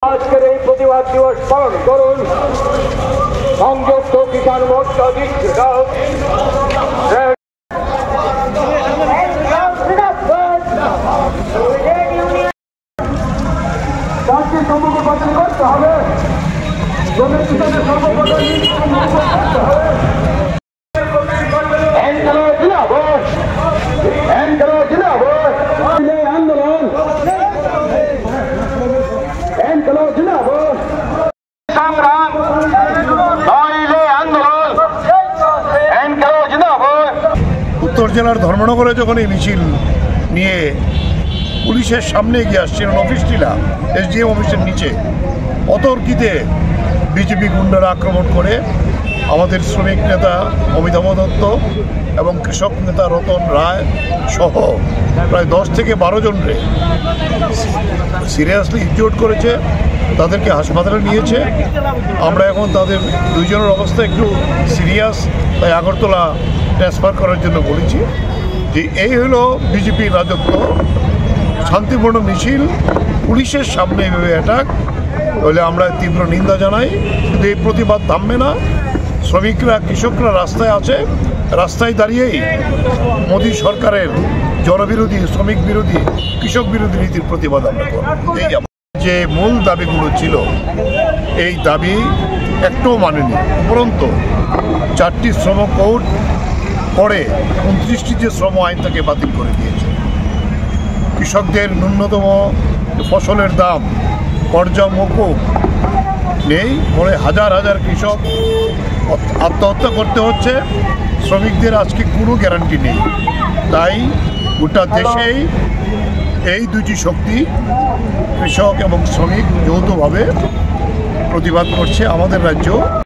আজকের এই প্রতিবাদ দিবস পালন করুন সংযুক্ত কিষাণ মোর্চা করতে হবে। উত্তর জেলার ধর্মনগরে যখন এই মিছিল নিয়ে পুলিশের সামনে এগিয়ে আসছিলেন অফিসটিলা এসডিএম অফিসের নিচে অতর্কিতে বিজেপি গুন্ডারা আক্রমণ করে আমাদের শ্রমিক নেতা অমিতাভ দত্ত এবং কৃষক নেতা রতন রায় সহ প্রায় 10 থেকে 12 জনরে সিরিয়াসলি ইনজিওর্ড করেছে, তাদেরকে হাসপাতালে নিয়েছে। আমরা এখন তাদের দুইজনের অবস্থা একটু সিরিয়াস, তাই আগরতলা ট্রান্সফার করার জন্য বলেছি। যে এই হলো বিজেপির রাজত্ব, শান্তিপূর্ণ মিছিল, পুলিশের সামনে এইভাবে অ্যাটাক হলে আমরা তীব্র নিন্দা জানাই। কিন্তু এই প্রতিবাদ থামবে না, শ্রমিকরা কৃষকরা রাস্তায় আছে, রাস্তায় দাঁড়িয়েই মোদী সরকারের জনবিরোধী, শ্রমিক বিরোধী, কৃষক বিরোধী নীতির প্রতিবাদ আমরা করব। এই যে মূল দাবিগুলো ছিল এই দাবি একটাও মানেনি, উপরন্তু 4টি শ্রম কোড পরে 29টি যে শ্রম আইন তাকে বাতিল করে দিয়েছে। কৃষকদের ন্যূনতম ফসলের দাম পর্যায় মকুব নেই, ফলে হাজার হাজার কৃষক আত্মহত্যা করতে হচ্ছে। শ্রমিকদের আজকে কোনো গ্যারান্টি নেই। তাই গোটা দেশেই এই দুটি শক্তি, কৃষক এবং শ্রমিক, যৌথভাবে প্রতিবাদ করছে। আমাদের রাজ্য